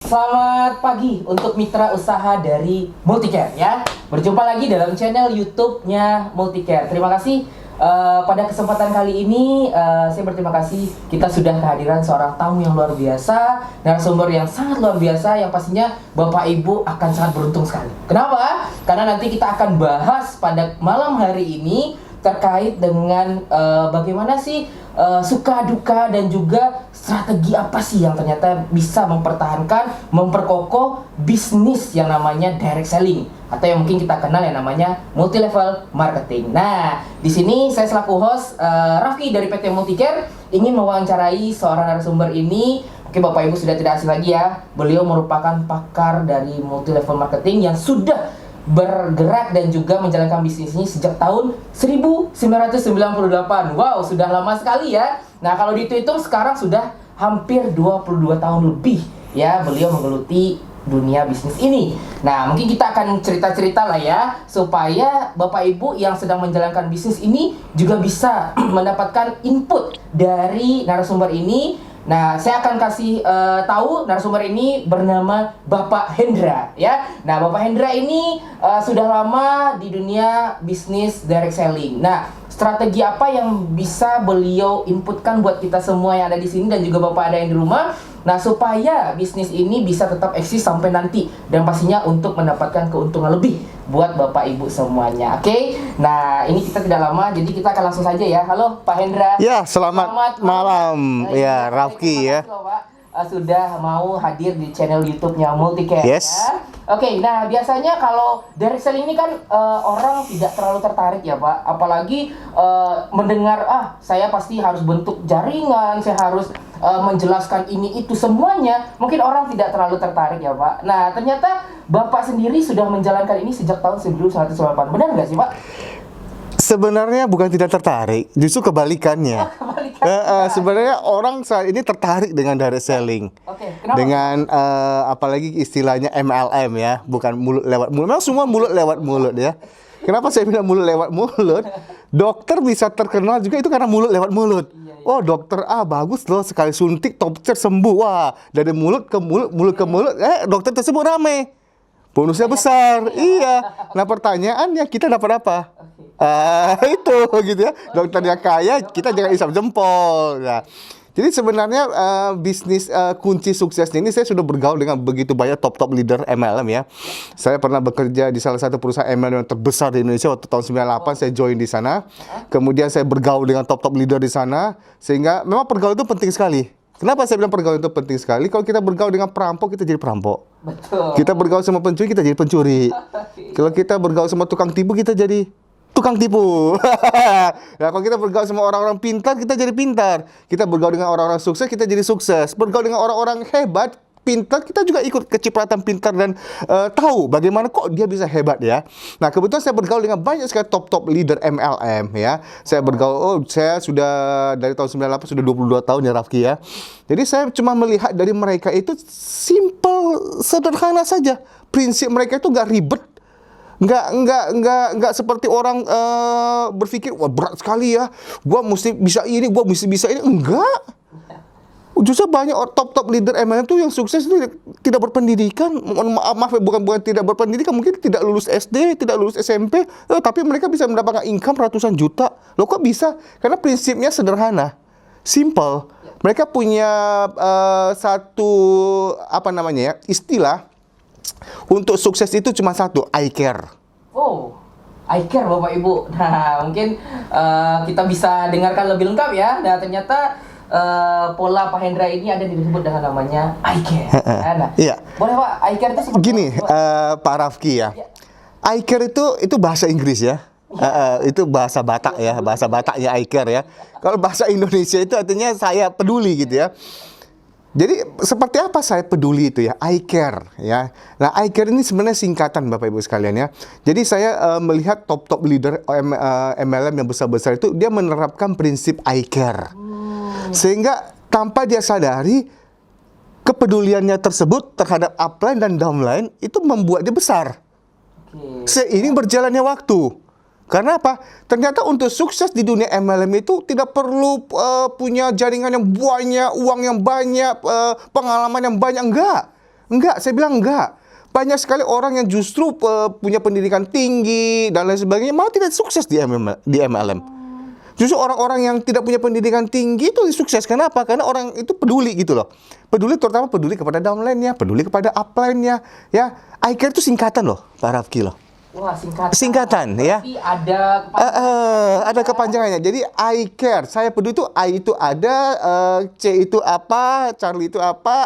Selamat pagi untuk mitra usaha dari Multicare ya. Berjumpa lagi dalam channel YouTube-nya Multicare. Terima kasih pada kesempatan kali ini saya berterima kasih kita sudah kehadiran seorang tamu yang luar biasa, narasumber yang sangat luar biasa yang pastinya Bapak Ibu akan sangat beruntung sekali. Kenapa? Karena nanti kita akan bahas pada malam hari ini terkait dengan bagaimana sih suka duka dan juga strategi apa sih yang ternyata bisa mempertahankan, memperkokoh bisnis yang namanya direct selling atau yang mungkin kita kenal yang namanya multi level marketing. Nah, di sini saya selaku host Rafki dari PT Multicare ingin mewawancarai seorang narasumber ini. Oke, Bapak Ibu sudah tidak asing lagi ya. Beliau merupakan pakar dari multi level marketing yang sudah bergerak dan juga menjalankan bisnis ini sejak tahun 1998. Wow, sudah lama sekali ya. Nah, kalau dihitung sekarang sudah hampir 22 tahun lebih ya beliau menggeluti dunia bisnis ini. Nah, mungkin kita akan cerita-cerita lah ya supaya Bapak Ibu yang sedang menjalankan bisnis ini juga bisa mendapatkan input dari narasumber ini. Nah, saya akan kasih tahu narasumber ini bernama Bapak Hendra ya. Nah, Bapak Hendra ini sudah lama di dunia bisnis direct selling. Nah, strategi apa yang bisa beliau inputkan buat kita semua yang ada di sini dan juga Bapak ada yang di rumah? Nah, supaya bisnis ini bisa tetap eksis sampai nanti dan pastinya untuk mendapatkan keuntungan lebih buat Bapak Ibu semuanya. Oke? Nah, ini kita tidak lama, jadi kita akan langsung saja ya. Halo Pak Hendra. Ya, selamat malam. Ya, Rafki ya. Sudah mau hadir di channel YouTube-nya Multicare. Yes. Ya. Oke, nah biasanya kalau direct selling ini kan orang tidak terlalu tertarik ya Pak. Apalagi mendengar, saya pasti harus bentuk jaringan, saya harus menjelaskan ini itu semuanya. Mungkin orang tidak terlalu tertarik ya Pak. Nah, ternyata Bapak sendiri sudah menjalankan ini sejak tahun 1998. Benar nggak sih Pak? Sebenarnya bukan tidak tertarik, justru kebalikannya. Sebenarnya orang saat ini tertarik dengan direct selling. Oke, kenapa? Dengan apalagi istilahnya MLM ya, bukan mulut lewat mulut. Memang semua mulut lewat mulut ya. Kenapa saya bilang mulut lewat mulut? Dokter bisa terkenal juga itu karena mulut lewat mulut. Oh, dokter bagus loh, sekali suntik dokter sembuh. Wah, dari mulut ke mulut, mulut ke mulut, dokter tersebut ramai. Bonusnya besar. Iya. Nah, pertanyaannya kita dapat apa? Itu gitu ya. Dokter yang kaya, kita jangan isap jempol. Nah, jadi sebenarnya bisnis kunci suksesnya ini saya sudah bergaul dengan begitu banyak top leader MLM ya. Saya pernah bekerja di salah satu perusahaan MLM yang terbesar di Indonesia waktu tahun 98 saya join di sana. Kemudian saya bergaul dengan top leader di sana sehingga memang pergaulan itu penting sekali. Kenapa saya bilang pergaulan itu penting sekali? Kalau kita bergaul dengan perampok, kita jadi perampok. Betul. Kita bergaul sama pencuri, kita jadi pencuri. Kalau kita bergaul sama tukang tipu, kita jadi tukang tipu. Nah, kalau kita bergaul sama orang-orang pintar, kita jadi pintar. Kita bergaul dengan orang-orang sukses, kita jadi sukses. Bergaul dengan orang-orang hebat, pintar, kita juga ikut kecipratan pintar dan tahu bagaimana kok dia bisa hebat ya. Nah, kebetulan saya bergaul dengan banyak sekali top leader MLM ya. Saya bergaul, saya sudah dari tahun 98 sudah 22 tahun ya Rafki ya. Jadi saya cuma melihat dari mereka itu simple, sederhana saja. Prinsip mereka itu nggak ribet. Nggak seperti orang berpikir wah berat sekali ya, gua mesti bisa ini, gua mesti bisa ini. Enggak. Justru banyak top leader MLM itu yang sukses itu tidak berpendidikan. Maaf, bukan tidak berpendidikan, mungkin tidak lulus SD, tidak lulus SMP, tapi mereka bisa mendapatkan income ratusan juta. Loh kok bisa? Karena prinsipnya sederhana, simple. Mereka punya satu istilah. Untuk sukses itu cuma satu, I care. Oh, I care Bapak Ibu. Nah, mungkin kita bisa dengarkan lebih lengkap ya. Nah, ternyata pola Pak Hendra ini ada disebut dengan namanya I care. Nah, iya. Boleh Pak, I care itu seperti gini, Pak Rafki ya. I care itu bahasa Inggris ya. Itu bahasa Batak ya, bahasa Bataknya I care ya. Kalau bahasa Indonesia itu artinya saya peduli gitu ya. Jadi seperti apa saya peduli itu ya, I care ya. Nah, I care ini sebenarnya singkatan Bapak Ibu sekalian ya. Jadi saya melihat top leader MLM yang besar-besar itu dia menerapkan prinsip I care. Sehingga tanpa dia sadari kepeduliannya tersebut terhadap upline dan downline itu membuat dia besar. Seiring berjalannya waktu. Karena apa? Ternyata untuk sukses di dunia MLM itu tidak perlu punya jaringan yang banyak, uang yang banyak, pengalaman yang banyak. Enggak. Enggak, saya bilang enggak. Banyak sekali orang yang justru punya pendidikan tinggi dan lain sebagainya malah tidak sukses di MLM. Justru orang-orang yang tidak punya pendidikan tinggi itu sukses. Kenapa? Karena orang itu peduli gitu loh. Peduli, terutama peduli kepada downline-nya, peduli kepada upline-nya. Ya, iCare itu singkatan loh, Pak Rafki loh. Wah, singkatan. Singkatan ya. Tapi ada Ada kepanjangannya. Jadi I care. Saya peduli itu I itu ada, C itu apa, Charlie itu apa,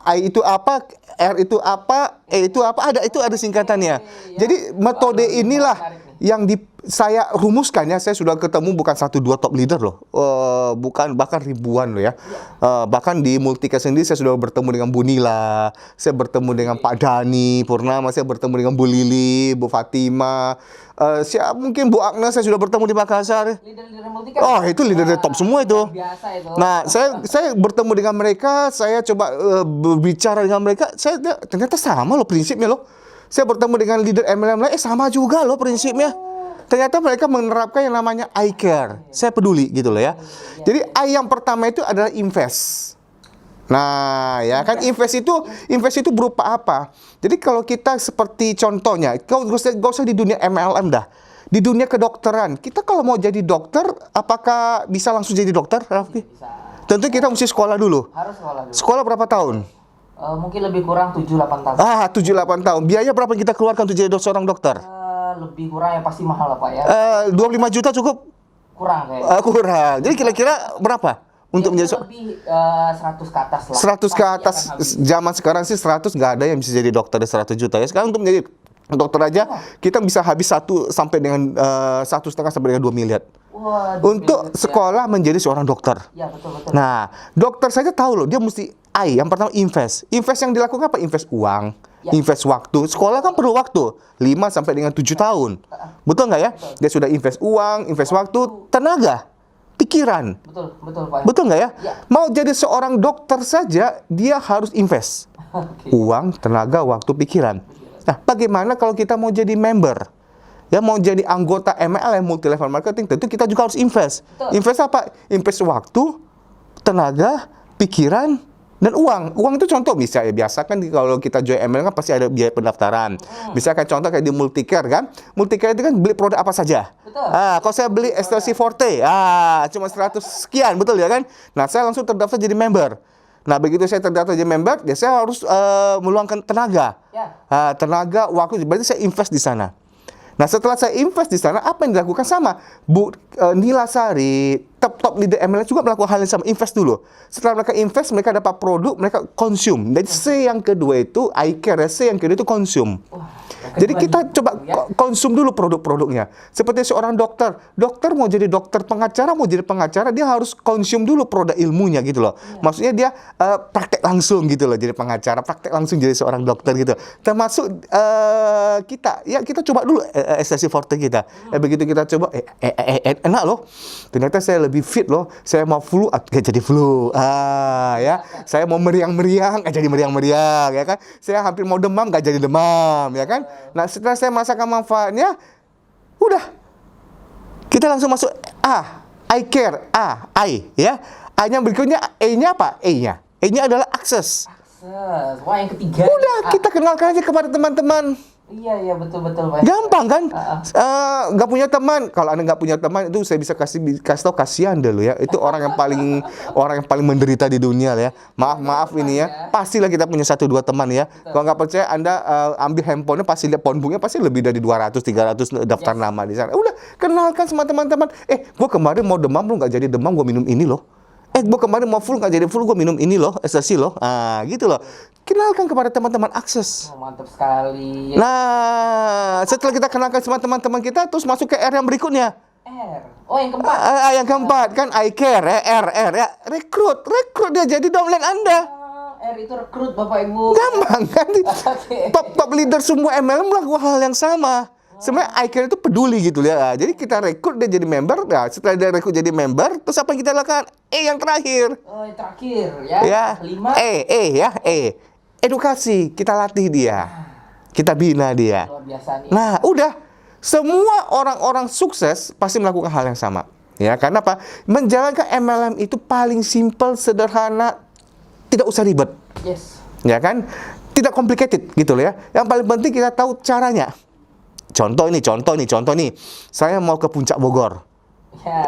I itu apa, R itu apa, E itu apa, ada singkatannya. Jadi metode inilah yang saya rumuskan ya. Saya sudah ketemu bukan 1-2 top leader loh, bukan, bahkan ribuan loh ya. Bahkan di Multicare sendiri saya sudah bertemu dengan Bu Nila, saya bertemu dengan Pak Dani Purnama, saya bertemu dengan Bu Lili, Bu Fatima, mungkin Bu Agnes saya sudah bertemu di Makassar. Leader-leader Multicare. Oh, itu leader top semua itu. Biasa itu. Nah, saya bertemu dengan mereka, saya coba berbicara dengan mereka, ternyata sama loh prinsipnya loh. Saya bertemu dengan leader MLM lain, sama juga loh prinsipnya. Ternyata mereka menerapkan yang namanya I care. Saya peduli gitu loh ya. Jadi I yang pertama itu adalah invest. Nah, ya kan invest itu berupa apa? Jadi kalau kita seperti contohnya, kalau gak usah di dunia MLM dah. Di dunia kedokteran, kita kalau mau jadi dokter, apakah bisa langsung jadi dokter, Raffi? Bisa. Tentu kita mesti sekolah dulu. Harus sekolah dulu. Sekolah berapa tahun? Mungkin lebih kurang 7-8 tahun. 7-8 tahun. Biaya berapa yang kita keluarkan untuk jadi seorang dokter? Lebih kurang ya, pasti mahal lah Pak ya. 25 juta cukup? Kurang kayaknya. Kurang. Jadi kira-kira berapa untuk menjadi lebih 100 ke atas lah. 100 ke atas. Zaman sekarang sih 100 nggak ada yang bisa jadi dokter dari 100 juta ya. Sekarang untuk menjadi dokter aja kita bisa habis 1 sampai dengan 1,5 sampai dengan 2 miliar. Wah, Untuk sekolah menjadi seorang dokter. Ya, betul. Nah, dokter saja tahu loh, dia mesti yang pertama invest. Invest yang dilakukan apa? Invest uang, invest waktu. Sekolah kan perlu waktu 5 sampai dengan 7 tahun. Betul nggak ya? Dia sudah invest uang, invest waktu, tenaga, pikiran. Betul Pak. Betul nggak ya? Ya. Mau jadi seorang dokter saja, dia harus invest. Uang, tenaga, waktu, pikiran. Nah, bagaimana kalau kita mau jadi member? Ya, mau jadi anggota MLM, multi level marketing, tentu kita juga harus invest. Betul. Invest apa? Invest waktu, tenaga, pikiran, dan uang. Uang itu contoh, misalnya biasa kan kalau kita join MLM kan pasti ada biaya pendaftaran. Misalkan contoh kayak di Multicare kan. Multicare itu kan beli produk apa saja. Betul. Kalau saya beli Ecstasy Forte, cuma 100 sekian, betul ya kan? Nah, saya langsung terdaftar jadi member. Nah, begitu saya terdaftar jadi member, ya saya harus meluangkan tenaga. Ya. Tenaga, waktu, berarti saya invest di sana. Nah, setelah saya invest di sana, apa yang dilakukan sama? Bu Nila Sari, top leader MLM juga melakukan hal yang sama, invest dulu. Setelah mereka invest, mereka dapat produk, mereka consume. Jadi C yang kedua itu I care, C yang kedua itu consume. Jadi kita coba konsum dulu produk-produknya. Seperti seorang dokter. Dokter mau jadi dokter pengacara, mau jadi pengacara, dia harus konsum dulu produk ilmunya gitu loh. Maksudnya dia praktek langsung gitu loh jadi pengacara, praktek langsung jadi seorang dokter gitu. Termasuk kita coba dulu Ecstasy Forte kita. Begitu kita coba, enak loh. Ternyata saya lebih fit loh. Saya mau flu, gak jadi flu. Ya. Saya mau meriang-meriang, jadi meriang-meriang, ya kan. Saya hampir mau demam, gak jadi demam, ya kan. Nah, setelah saya merasakan manfaatnya, udah. Kita langsung masuk I care, I, ya. A-nya berikutnya, E-nya apa? E-nya. E-nya adalah akses. Wah, yang ketiga. Udah, kita kenalkan aja kepada teman-teman. Iya, betul Pak. Gampang kan? Nggak punya teman. Kalau Anda nggak punya teman, itu saya bisa kasih tahu, kasihan deh lo ya. Itu orang yang paling menderita di dunia ya. Maaf ini ya. Pastilah kita punya 1-2 teman ya. Kalau nggak percaya, Anda ambil handphonenya, pasti lihat phonebooknya pasti lebih dari 200-300 daftar nama di sana. Udah, kenalkan sama teman-teman. Gue kemarin mau demam, lu nggak jadi demam, gue minum ini loh. Gue kemarin mau flu, nggak jadi flu, gue minum ini loh, Ecstasy loh. Gitu loh. Kenalkan kepada teman-teman, akses. Mantap sekali. Nah, setelah kita kenalkan sama teman-teman kita, terus masuk ke R yang berikutnya. R. Oh, yang keempat. Yang keempat kan I care ya, R ya. Rekrut dia jadi downline Anda. R itu rekrut Bapak Ibu. Gampang kan? Top leader semua MLM melakukan hal yang sama. Sebenarnya I care itu peduli gitu ya. Jadi kita rekrut dia jadi member. Nah, setelah dia rekrut jadi member, terus apa yang kita lakukan? Yang terakhir. Oh, yang terakhir ya. Ya. 5. Edukasi, kita latih dia. Kita bina dia. Luar biasa nih. Nah, udah. Semua orang-orang sukses pasti melakukan hal yang sama. Ya, karena apa? Menjalankan MLM itu paling simpel, sederhana, tidak usah ribet. Yes. ya kan? Tidak complicated gitu loh ya. Yang paling penting kita tahu caranya. Contoh nih. Saya mau ke Puncak Bogor.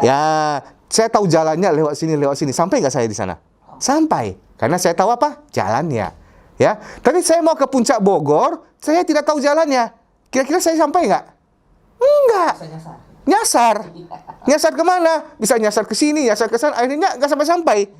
Ya, saya tahu jalannya lewat sini. Sampai nggak saya di sana? Sampai. Karena saya tahu apa? Jalannya. Ya. Tapi saya mau ke Puncak Bogor, saya tidak tahu jalannya. Kira-kira saya sampai nggak? Enggak. Nyasar kemana? Bisa nyasar ke sini, nyasar ke sana. Akhirnya nggak sampai-sampai.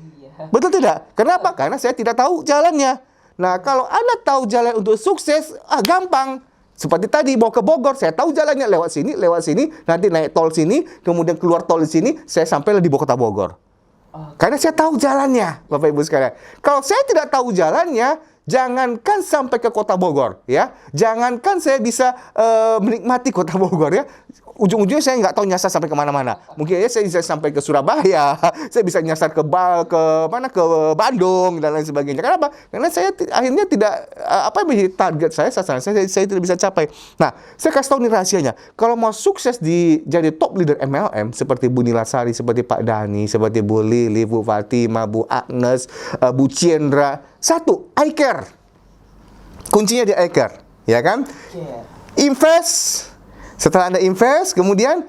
Betul tidak? Kenapa? Karena saya tidak tahu jalannya. Nah, kalau Anda tahu jalan untuk sukses, gampang. Seperti tadi, mau ke Bogor, saya tahu jalannya lewat sini, nanti naik tol sini, kemudian keluar tol di sini, saya sampai di Kota Bogor. Karena saya tahu jalannya, Bapak Ibu sekalian. Kalau saya tidak tahu jalannya, jangankan sampai ke Kota Bogor, ya. Jangankan saya bisa menikmati Kota Bogor, ya. Ujung-ujungnya saya nggak tahu nyasar sampai kemana-mana. Mungkin aja saya bisa sampai ke Surabaya, saya bisa nyasar ke Bandung dan lain sebagainya. Kenapa? Karena saya akhirnya tidak apa yang menjadi target sasaran saya tidak bisa capai. Nah, saya kasih tahu nih rahasianya. Kalau mau sukses jadi top leader MLM seperti Bu Nilasari, seperti Pak Dani, seperti Bu Lili, Bu Fatima, Bu Agnes, Bu Ciendra, satu, I care. Kuncinya di I care, ya kan? Invest. Setelah Anda invest, kemudian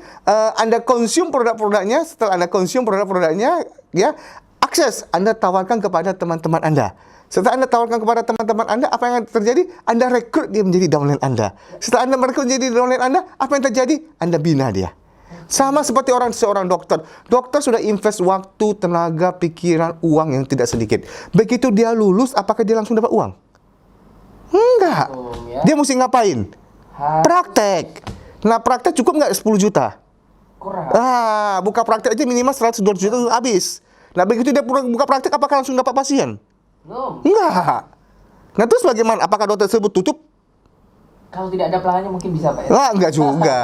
Anda konsum produk-produknya. Setelah Anda konsum produk-produknya, ya, akses Anda tawarkan kepada teman-teman Anda. Setelah Anda tawarkan kepada teman-teman Anda, apa yang terjadi? Anda rekrut dia menjadi downline Anda. Setelah Anda merekrut menjadi downline Anda, apa yang terjadi? Anda bina dia. Sama seperti seorang dokter. Dokter sudah invest waktu, tenaga, pikiran, uang yang tidak sedikit. Begitu dia lulus, apakah dia langsung dapat uang? Enggak. Dia mesti ngapain? Praktek. Nah, praktek cukup nggak 10 juta? Kurang. Buka praktek aja minimal 100-200 juta habis. Nah, begitu dia buka praktek, apakah langsung dapat pasien? Belum. Enggak. Nah, terus bagaimana? Apakah dokter tersebut tutup? Kalau tidak ada pelanggannya mungkin bisa, Pak, ya? Enggak juga.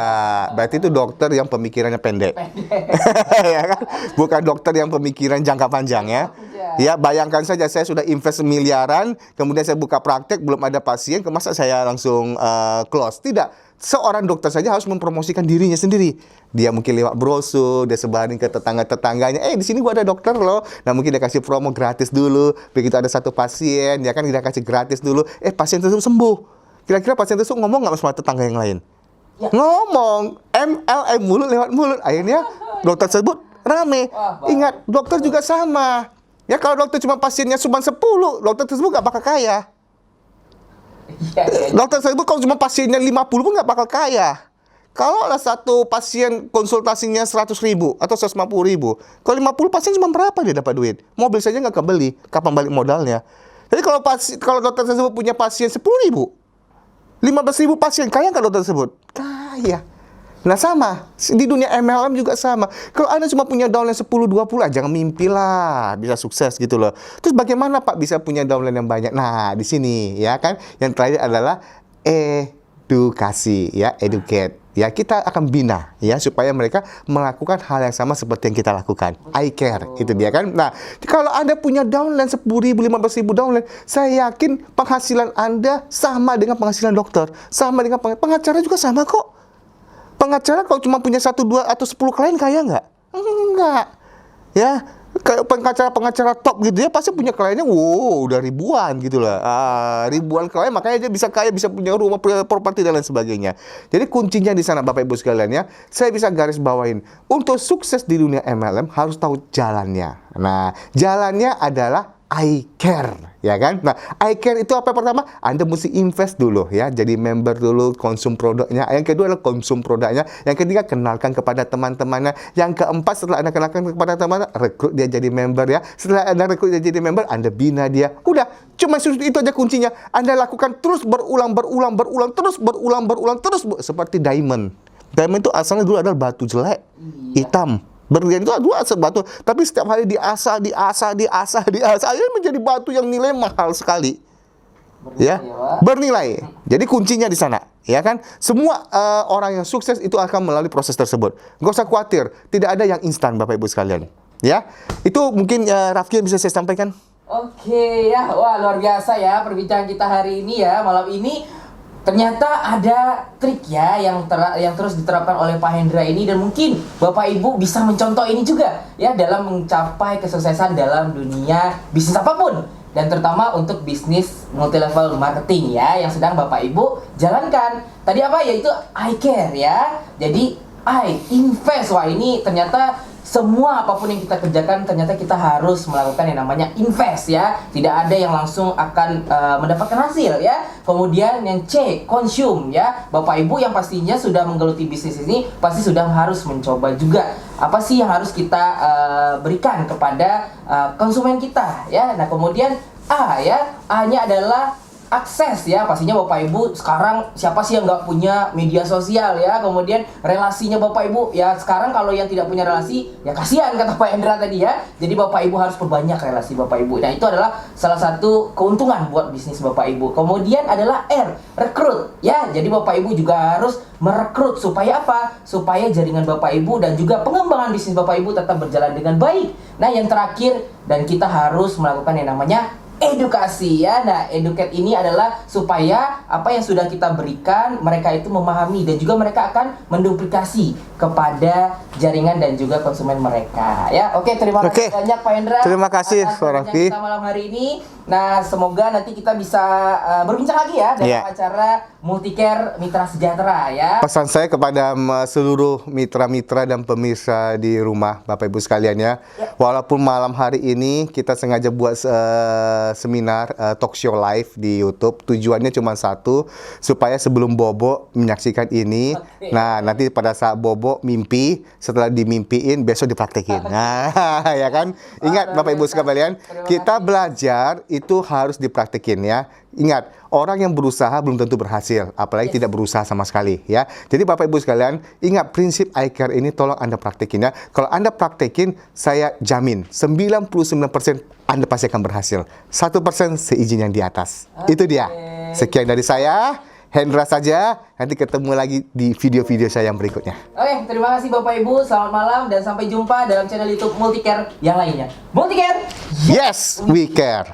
Berarti itu dokter yang pemikirannya pendek. Ya kan? Bukan dokter yang pemikiran jangka panjang, ya. Ya, bayangkan saja saya sudah invest miliaran, kemudian saya buka praktek, belum ada pasien, masa saya langsung close? Tidak. Seorang dokter saja harus mempromosikan dirinya sendiri. Dia mungkin lewat brosur, dia sebarin ke tetangga-tetangganya, di sini gua ada dokter loh. Nah, mungkin dia kasih promo gratis dulu. Begitu ada satu pasien, dia kan dia kasih gratis dulu. Pasien tersebut sembuh. Kira-kira pasien tersebut ngomong nggak sama tetangga yang lain? Ya. Ngomong. MLM, mulut lewat mulut. Akhirnya dokter tersebut rame. Ingat, dokter juga sama. Ya, kalau dokter cuma pasiennya cuma 10, dokter tersebut nggak bakal kaya. Dokter tersebut kalau cuma pasiennya 50 pun nggak bakal kaya. Kalau ada satu pasien konsultasinya 100.000 atau 150.000, kalau 50 pasien cuma berapa dia dapat duit? Mobil saja nggak kebeli, kapan balik modalnya? Jadi kalau dokter tersebut punya pasien 10.000, 15.000 pasien, kaya nggak dokter tersebut? Kaya. Nah, sama di dunia MLM juga sama. Kalau Anda cuma punya downline 10-20, jangan mimpilah bisa sukses gitu loh. Terus bagaimana Pak bisa punya downline yang banyak? Nah, di sini ya kan. Yang terakhir adalah edukasi, ya, educate. Ya, kita akan bina ya supaya mereka melakukan hal yang sama seperti yang kita lakukan. I care, itu dia kan. Nah, kalau Anda punya downline 10.000, 15.000 downline, saya yakin penghasilan Anda sama dengan penghasilan dokter, sama dengan pengacara juga sama kok. Pengacara kalau cuma punya 1, 2, atau 10 klien kaya nggak? Enggak. Ya, kayak pengacara top gitu ya pasti punya kliennya udah ribuan gitu lah. Ribuan klien, makanya dia bisa kaya, bisa punya rumah, properti dan lain sebagainya. Jadi kuncinya di sana Bapak Ibu sekalian ya. Saya bisa garis bawain. Untuk sukses di dunia MLM harus tahu jalannya. Nah, jalannya adalah I care, ya kan? Nah, I care itu apa pertama? Anda mesti invest dulu ya, jadi member dulu, konsum produknya. Yang kedua adalah konsum produknya. Yang ketiga, kenalkan kepada teman-temannya. Yang keempat, setelah Anda kenalkan kepada teman, rekrut dia jadi member ya. Setelah Anda rekrut dia jadi member, Anda bina dia. Udah, cuma itu aja kuncinya. Anda lakukan terus berulang, terus seperti diamond. Diamond itu asalnya dulu adalah batu jelek, hitam. Berlian itu dua asal batu, tapi setiap hari diasah, akhirnya menjadi batu yang nilai mahal sekali. Bernilai. Jadi kuncinya di sana, ya kan? Semua orang yang sukses itu akan melalui proses tersebut. Nggak usah khawatir, tidak ada yang instan, Bapak Ibu sekalian. Ya, itu mungkin Rafki bisa saya sampaikan. Oke, ya, wah luar biasa ya perbincangan kita hari ini ya, malam ini. Ternyata ada trik ya yang terus diterapkan oleh Pak Hendra ini, dan mungkin Bapak Ibu bisa mencontoh ini juga ya dalam mencapai kesuksesan dalam dunia bisnis apapun dan terutama untuk bisnis multi level marketing ya yang sedang Bapak Ibu jalankan. Tadi apa? Yaitu I care ya. Jadi I invest. Wah, ini ternyata semua apapun yang kita kerjakan ternyata kita harus melakukan yang namanya invest ya. Tidak ada yang langsung akan mendapatkan hasil ya. Kemudian yang C, consume ya. Bapak Ibu yang pastinya sudah menggeluti bisnis ini pasti sudah harus mencoba juga apa sih yang harus kita berikan kepada konsumen kita ya. Nah, kemudian A ya. A-nya adalah akses ya, pastinya Bapak Ibu sekarang siapa sih yang nggak punya media sosial ya. Kemudian relasinya Bapak Ibu ya, sekarang kalau yang tidak punya relasi ya kasihan kata Pak Hendra tadi ya. Jadi Bapak Ibu harus perbanyak relasi Bapak Ibu. Nah, itu adalah salah satu keuntungan buat bisnis Bapak Ibu. Kemudian adalah R, rekrut ya. Jadi Bapak Ibu juga harus merekrut supaya apa? Supaya jaringan Bapak Ibu dan juga pengembangan bisnis Bapak Ibu tetap berjalan dengan baik. Nah, yang terakhir, dan kita harus melakukan yang namanya edukasi ya. Nah, educate ini adalah supaya apa yang sudah kita berikan mereka itu memahami dan juga mereka akan menduplikasi kepada jaringan dan juga konsumen mereka ya. Oke, terima kasih banyak Pak Hendra. Terima kasih Pak Raffi kita malam hari ini. Nah, semoga nanti kita bisa berbincang lagi ya dalam acara Multicare Mitra Sejahtera ya. Pesan saya kepada seluruh mitra-mitra dan pemirsa di rumah Bapak Ibu sekalian ya. Walaupun malam hari ini kita sengaja buat seminar talk show live di YouTube, tujuannya cuma satu, supaya sebelum Bobo menyaksikan ini, nah nanti pada saat Bobo mimpi, setelah dimimpiin besok dipraktekin. Nah, ya kan? Ingat Bapak Ibu sekalian, kita belajar itu harus dipraktekin ya. Ingat, orang yang berusaha belum tentu berhasil, apalagi tidak berusaha sama sekali ya. Jadi Bapak Ibu sekalian, ingat prinsip I care ini tolong Anda praktekin ya. Kalau Anda praktekin, saya jamin 99% Anda pasti akan berhasil. 1% seizin yang di atas. Itu dia. Sekian dari saya, Hendra saja. Nanti ketemu lagi di video-video saya yang berikutnya. Oke, terima kasih Bapak Ibu. Selamat malam dan sampai jumpa dalam channel YouTube Multicare yang lainnya. Multicare, Yes, we care.